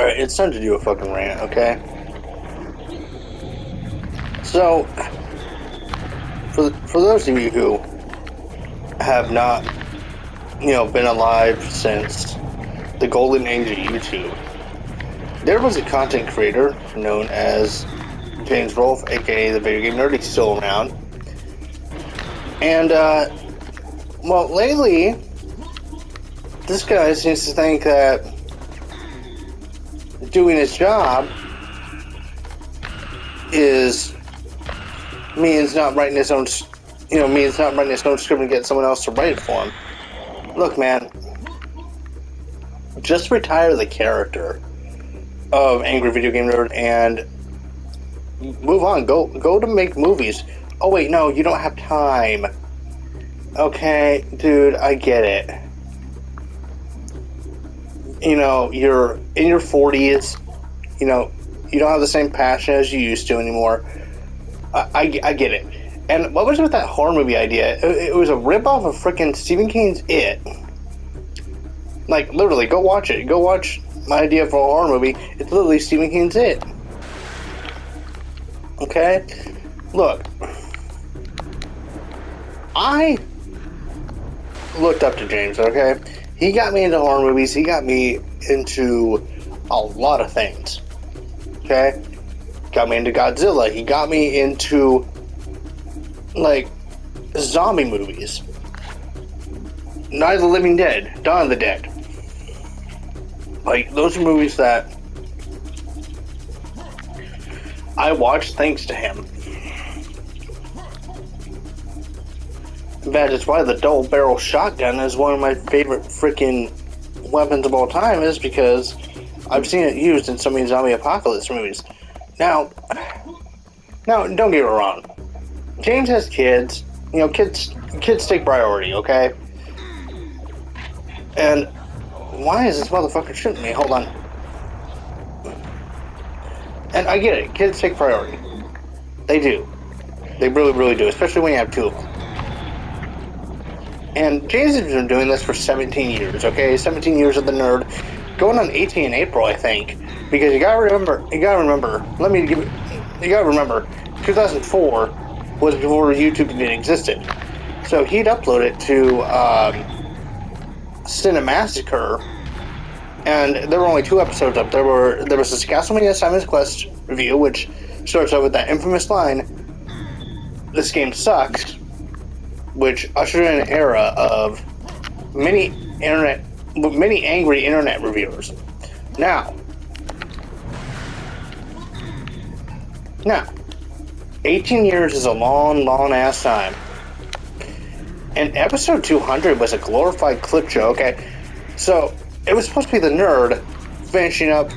Alright, it's time to do a fucking rant, okay? So, for those of you who have not, been alive since the golden age of YouTube, there was a content creator known as James Rolfe, aka the Video Game Nerd. He's still around. And, lately, this guy seems to think that doing his job means not writing his own script and getting someone else to write it for him. Look, man, just retire the character of Angry Video Game Nerd and move on. Go to make movies. Oh wait, no, you don't have time. Okay, dude, I get it. You're in your 40s. You don't have the same passion as you used to anymore. I get it. And what was with that horror movie idea? It was a ripoff of frickin' Stephen King's It. Like, literally, go watch it. Go watch my idea for a horror movie. It's literally Stephen King's It. Okay? Look. I looked up to James, okay? He got me into horror movies. He got me into a lot of things. Okay? Got me into Godzilla. He got me into, zombie movies. Night of the Living Dead. Dawn of the Dead. Those are movies that I watched thanks to him. In fact, it's why the double barrel shotgun is one of my favorite freaking weapons of all time, is because I've seen it used in so many zombie apocalypse movies. Now, don't get me wrong. James has kids. Kids take priority, okay? And why is this motherfucker shooting me? Hold on. And I get it. Kids take priority. They do. They really, really do. Especially when you have two of them. And James has been doing this for 17 years, okay? 17 years of the nerd. Going on 18 in April, I think. Because you gotta remember, 2004 was before YouTube even existed. So he'd upload it to Cinemassacre, and there were only 2 episodes up. There was the Castlevania Simon's Quest review, which starts out with that infamous line, "This game sucks," which ushered in an era of many angry internet reviewers. Now, 18 years is a long, long ass time. And episode 200 was a glorified clip show, okay? So, it was supposed to be the nerd finishing up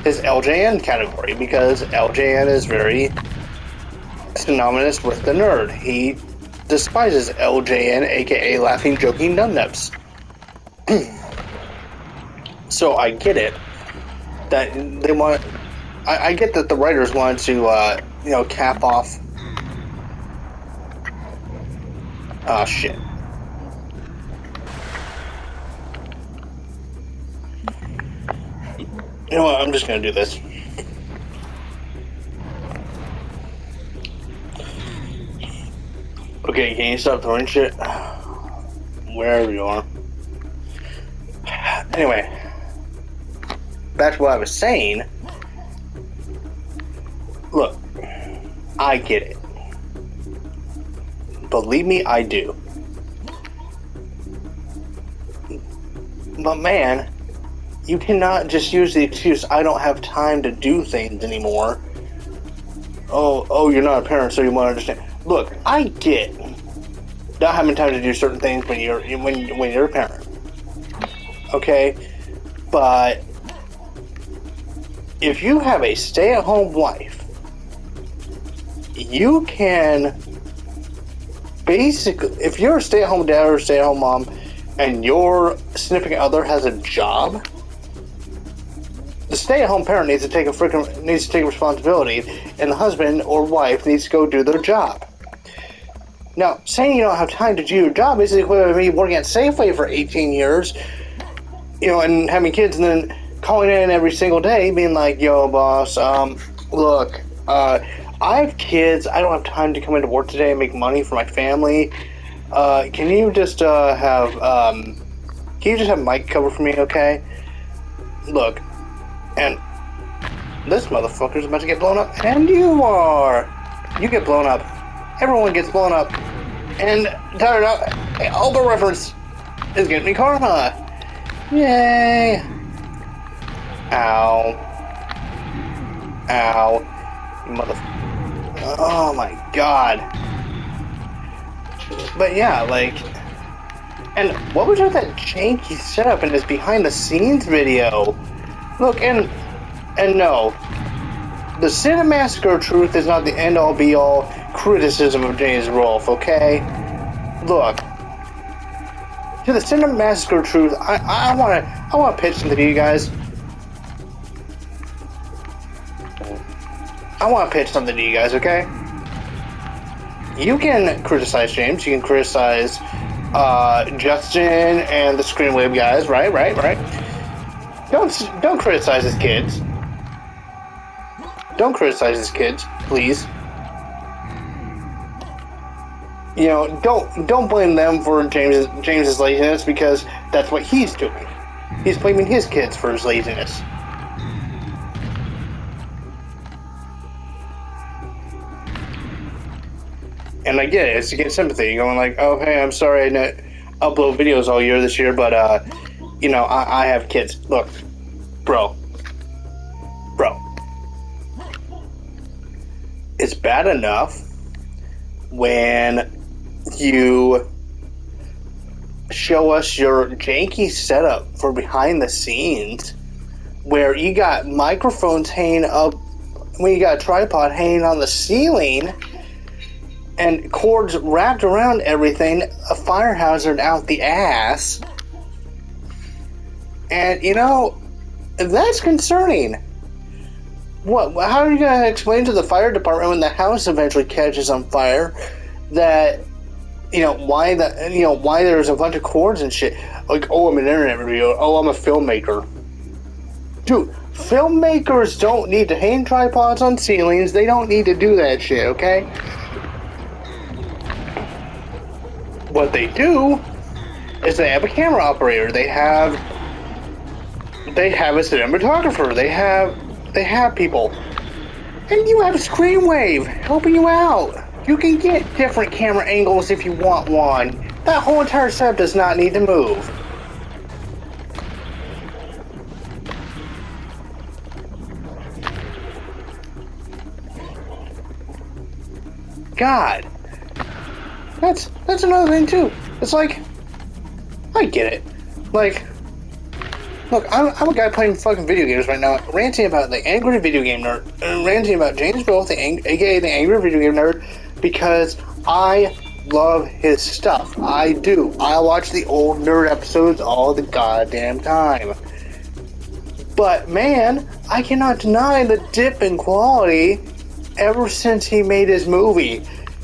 his LJN category, because LJN is very synonymous with the nerd. He despises LJN, aka Laughing Joking Numbnuts. So I get it that they want. I get that the writers wanted to, cap off. Oh shit. You know what? I'm just gonna do this. Okay, can you stop throwing shit? Wherever you are. Anyway, back to what I was saying. Look, I get it. Believe me, I do. But man, you cannot just use the excuse, "I don't have time to do things anymore." Oh, you're not a parent, so you won't understand. Look, I get not having time to do certain things when you're a parent. Okay? But if you have a stay-at-home wife, you can basically, if you're a stay-at-home dad or a stay-at-home mom and your significant other has a job, the stay-at-home parent needs to take responsibility, and the husband or wife needs to go do their job. Now, saying you don't have time to do your job is equivalent to me working at Safeway for 18 years, and having kids, and then calling in every single day, being like, "Yo, boss, look, I have kids. I don't have time to come into work today and make money for my family. Can you just have Mike cover for me, okay? Look, and this motherfucker's about to get blown up, and you are. You get blown up. Everyone gets blown up. And tired out. All the reference is getting me karma. Yay. Ow. Ow. You Oh my god. But yeah, like... And what was with that janky setup in this behind the scenes video? Look, and no. The Cinemassacre truth is not the end-all be-all criticism of James Rolfe, okay? Look. To the Cinemassacre truth, I wanna pitch something to you guys. I wanna pitch something to you guys, okay? You can criticize James, you can criticize Justin and the Screenwave guys, right? Don't criticize his kids. Don't criticize his kids, please. You know, don't blame them for James's laziness, because that's what he's doing. He's blaming his kids for his laziness. And I get it, it's to get sympathy. You're going like, oh, hey, I'm sorry I didn't upload videos all year this year, but, you know, I have kids. Look, bro. It's bad enough when you show us your janky setup for behind the scenes, where you got microphones hanging up, when you got a tripod hanging on the ceiling, and cords wrapped around everything, a fire hazard out the ass. And, you know, that's concerning. How are you going to explain to the fire department when the house eventually catches on fire that, why there's a bunch of cords and shit? Like, oh, I'm an internet reviewer. Oh, I'm a filmmaker. Dude, filmmakers don't need to hang tripods on ceilings. They don't need to do that shit, okay? What they do is they have a camera operator. They have a cinematographer. They have people. And you have a Screenwave helping you out. You can get different camera angles if you want one. That whole entire setup does not need to move. God. That's another thing too. It's like, I get it. Like, look, I'm a guy playing fucking video games right now, ranting about the Angry Video Game Nerd, ranting about James Rolfe, aka the Angry Video Game Nerd, because I love his stuff. I do. I watch the old nerd episodes all the goddamn time. But man, I cannot deny the dip in quality ever since he made his movie.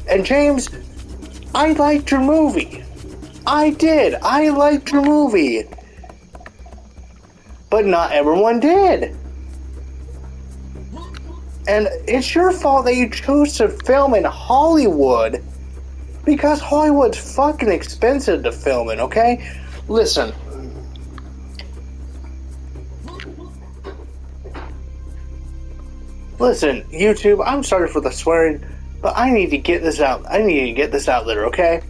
And James, I liked your movie. I did. I liked your movie. But not everyone did. And it's your fault that you chose to film in Hollywood, because Hollywood's fucking expensive to film in, okay? Listen. Listen, YouTube, I'm sorry for the swearing, but I need to get this out. I need to get this out there, okay?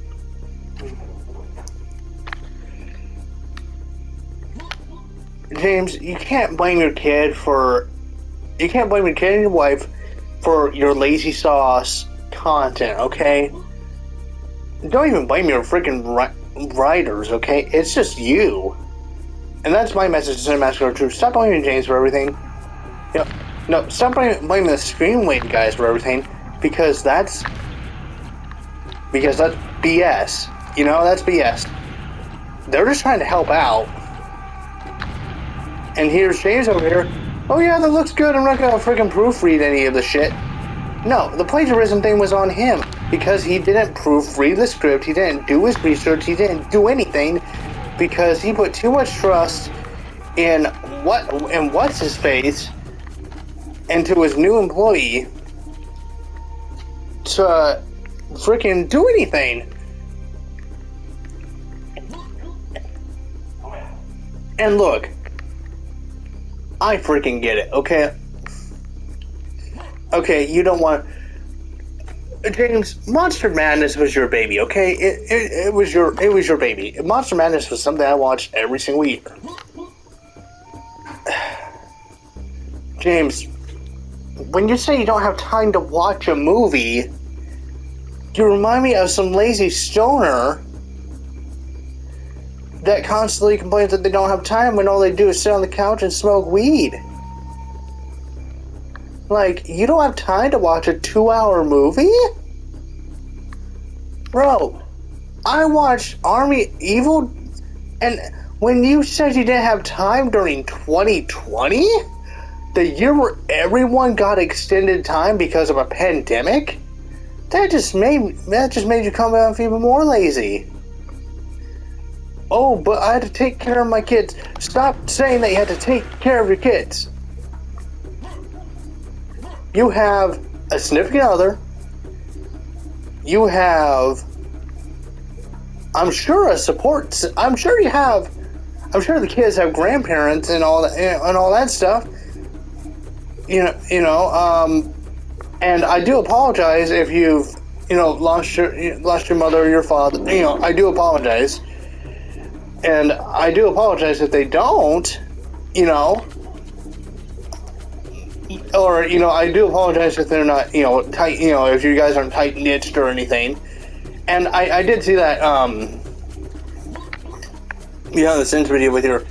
James, you can't blame your kid and your wife for your lazy sauce content, okay? Don't even blame your freaking writers, okay? It's just you. And that's my message to Cinemassacre Truth. Stop blaming James for everything. No, stop blaming the Screenwave guys for everything, because that's BS. You know, that's BS. They're just trying to help out. And here's James over here. Oh yeah, that looks good. I'm not gonna freaking proofread any of the shit. No, the plagiarism thing was on him, because he didn't proofread the script. He didn't do his research. He didn't do anything, because he put too much trust in what's his face and to his new employee to freaking do anything. And look, I freaking get it, okay? Okay, you don't want... James, Monster Madness was your baby, okay? It was your baby. Monster Madness was something I watched every single year. James, when you say you don't have time to watch a movie, you remind me of some lazy stoner that constantly complains that they don't have time when all they do is sit on the couch and smoke weed. Like, you don't have time to watch a 2-hour movie? Bro, I watched Army Evil, and when you said you didn't have time during 2020, the year where everyone got extended time because of a pandemic, that just made you come out even more lazy. Oh, but I had to take care of my kids. Stop saying that you had to take care of your kids. You have a significant other. You have, I'm sure, a support. I'm sure the kids have grandparents and all that stuff. And I do apologize if you've, lost your mother or your father. I do apologize. And I do apologize if they don't, or, I do apologize if they're not, tight, if you guys aren't tight-knit or anything. And I did see that, this interview with your,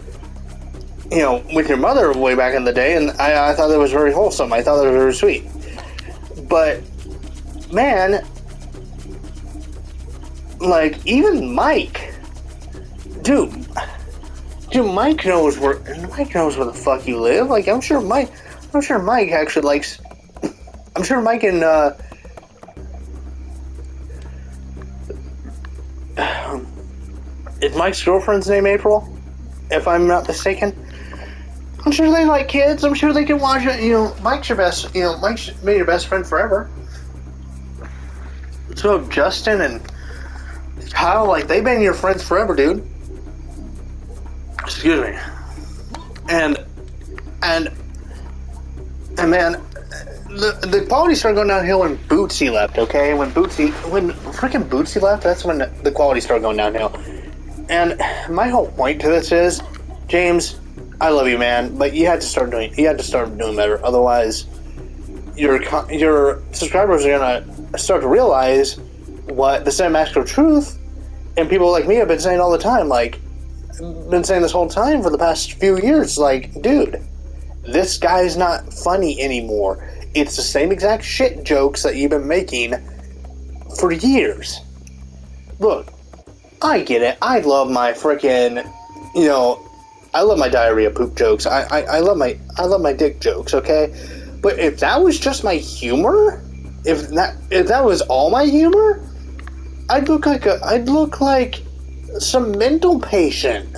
with your mother way back in the day, and I thought that was very wholesome. I thought that was very sweet. But, man, like, even Mike... Dude, Mike knows where the fuck you live. Like, I'm sure Mike actually likes. I'm sure Mike and is Mike's girlfriend's name April, if I'm not mistaken. I'm sure they like kids. I'm sure they can watch it. Mike's your best. Mike's been your best friend forever. So Justin and Kyle, like, they've been your friends forever, dude. Excuse me. And man, the quality started going downhill when Bootsy left, okay? When freaking Bootsy left, that's when the quality started going downhill. And my whole point to this is, James, I love you, man, but you had to start doing better. Otherwise, your subscribers are gonna start to realize what the cinematic truth, and people like me have been saying all the time, like, been saying this whole time for the past few years, like, dude, this guy's not funny anymore. It's the same exact shit jokes that you've been making for years. Look, I get it. I love my freaking, I love my diarrhea poop jokes. I love my dick jokes, okay? But if that was just my humor, if that was all my humor, I'd look like some mental patient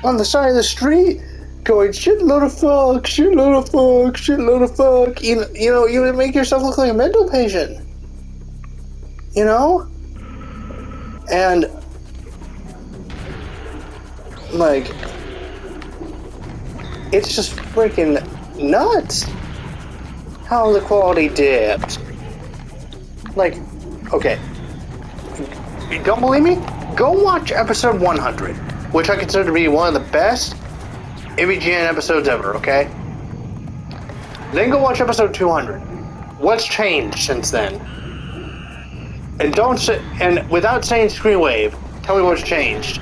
on the side of the street going, shitload of fuck, shitload of fuck, shitload of fuck. You would make yourself look like a mental patient. And, like, it's just freaking nuts how the quality dipped. Like, okay, you don't believe me? Go watch episode 100, which I consider to be one of the best AVGN episodes ever, okay? Then go watch episode 200. What's changed since then? And without saying screen wave, tell me what's changed.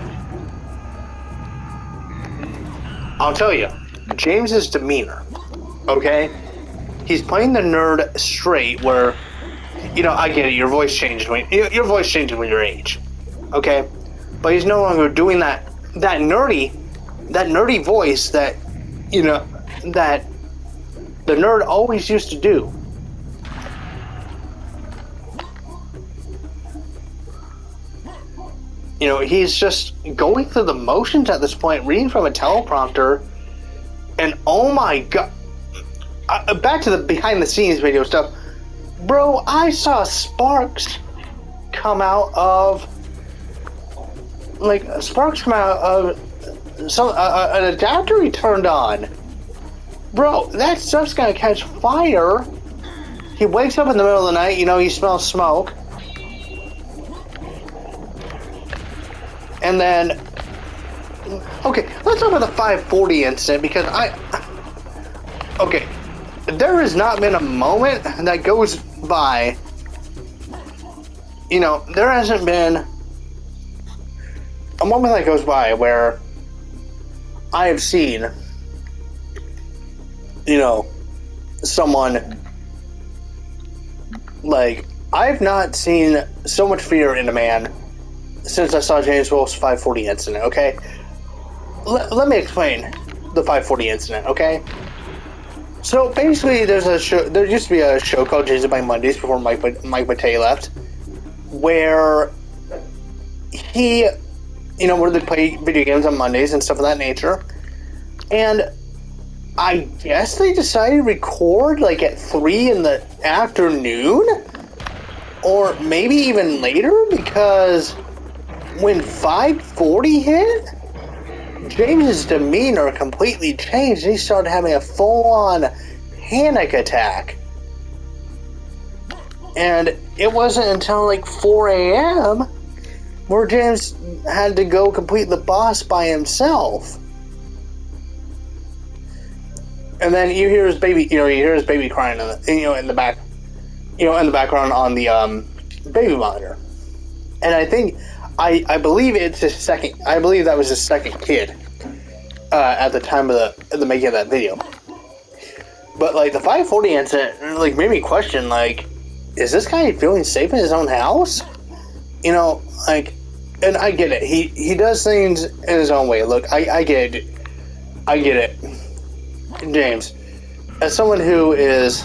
I'll tell you, James's demeanor, okay? He's playing the nerd straight where, I get it, your voice changes when you age, okay? But he's no longer doing that nerdy voice that, that the nerd always used to do. You know, he's just going through the motions at this point, reading from a teleprompter, and oh my god. Back to the behind the scenes video stuff. Bro, I saw sparks come out of... Like, sparks come out of an adapter he turned on. Bro, that stuff's gonna catch fire. He wakes up in the middle of the night, you know, he smells smoke. And then... Okay, let's talk about the 540 incident, because okay, there has not been a moment that goes by... You know, there hasn't been a moment that goes by where I have seen, you know, someone, like, I've not seen so much fear in a man since I saw James Wolfe's 540 incident, okay? Let me explain the 540 incident, okay? So basically, there used to be a show called James by Mondays before Mike Matei left, where he, you know, where they play video games on Mondays and stuff of that nature. And I guess they decided to record like at 3 in the afternoon, or maybe even later, because when 540 hit, James's demeanor completely changed. He started having a full-on panic attack. And it wasn't until like 4 a.m. where James had to go complete the boss by himself. And then you hear his baby, you hear his baby crying in the back, in the background on the baby monitor. And I think, I believe it's his second. I believe that was his second kid at the time of the making of that video. But like the 540 incident, like made me question, like, is this guy feeling safe in his own house? You know, like, and I get it. He does things in his own way. Look, I get it. I get it. James, as someone who is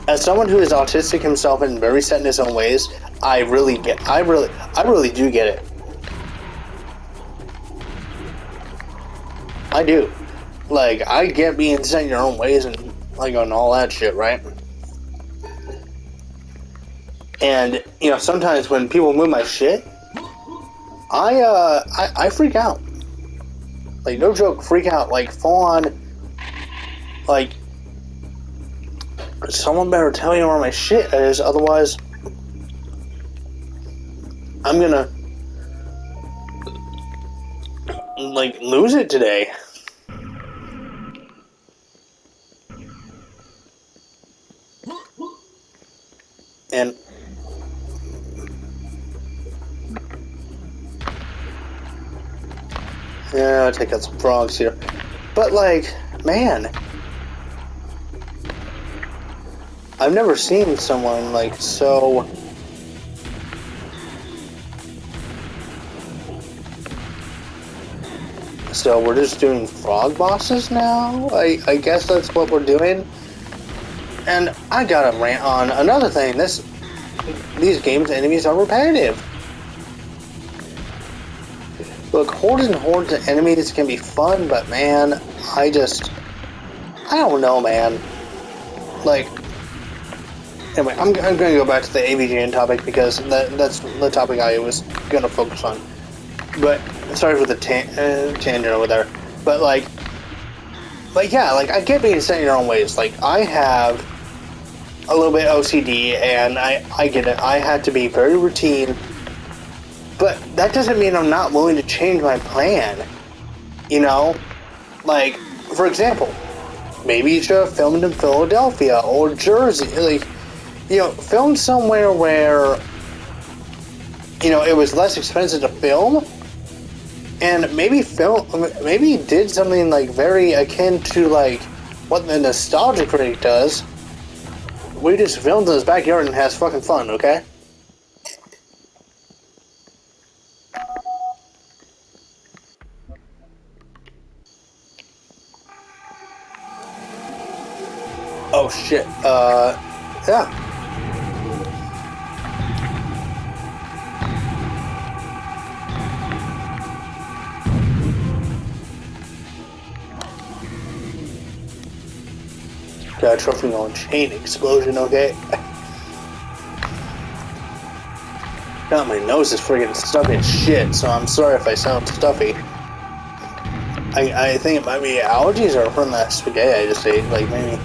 autistic himself and very set in his own ways, I really do get it. I do. Like, I get being set in your own ways and like on all that shit, right? And you know, sometimes when people move my shit, I freak out. Like, no joke, freak out. Like, full on. Like, someone better tell me where my shit is, otherwise I'm gonna like lose it today. And yeah, I'll take out some frogs here. But like, man, I've never seen someone like so we're just doing frog bosses now? I guess that's what we're doing. And I gotta rant on another thing. These games' enemies are repetitive. Look, hordes and hordes of enemies can be fun, but man, I don't know, man. Like, anyway, I'm gonna go back to the AVGN topic because that's the topic I was gonna focus on. But sorry for the tangent over there. But like yeah, like I get being set in your own ways. Like, I have a little bit OCD, and I get it. I had to be very routine. But that doesn't mean I'm not willing to change my plan. You know? Like, for example, maybe you should have filmed in Philadelphia or Jersey. Like, you know, film somewhere where, you know, it was less expensive to film. And maybe did something like very akin to like what the Nostalgia Critic does. We just filmed in his backyard and has fucking fun, okay? Oh shit, yeah. Got a trophy on chain explosion, okay? God, my nose is friggin' stuffy as shit, so I'm sorry if I sound stuffy. I think it might be allergies or from that spaghetti I just ate, like maybe.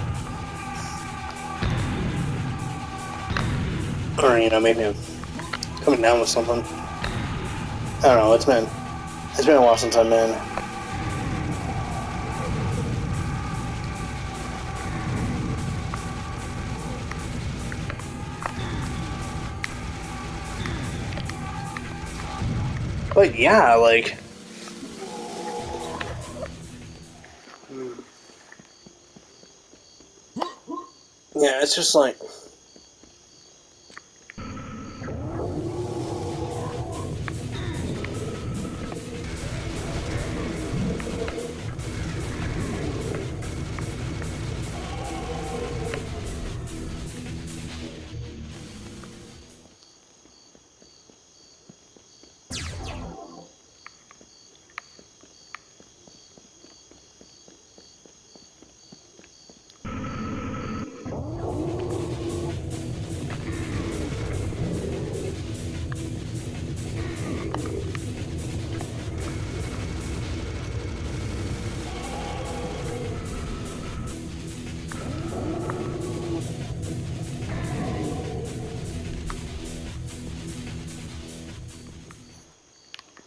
Or, you know, maybe I'm coming down with something. I don't know, it's been a while since I've been. But yeah, like, yeah, it's just like,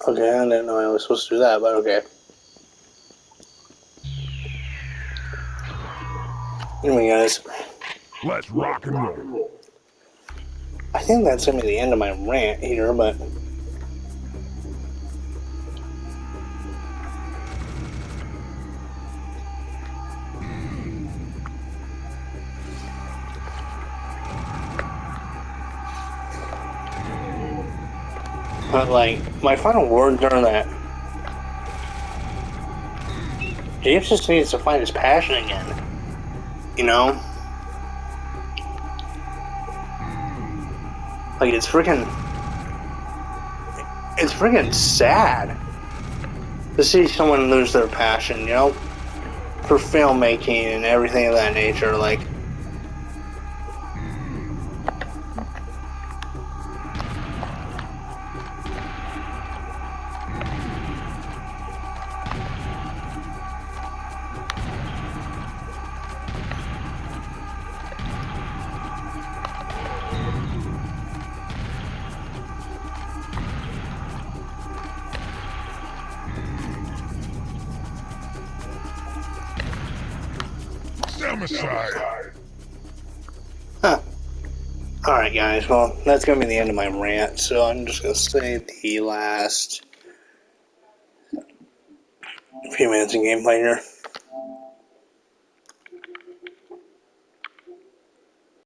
okay, I didn't know I was supposed to do that, but okay. Anyway, guys, Let's rock and roll. I think that's gonna be the end of my rant here, but like, my final word during that, he just needs to find his passion again, you know? Like, it's freaking sad to see someone lose their passion, you know? For filmmaking and everything of that nature, like, Homicide. huh. Alright, guys, well, that's gonna be the end of my rant, so I'm just gonna say the last few minutes of gameplay here.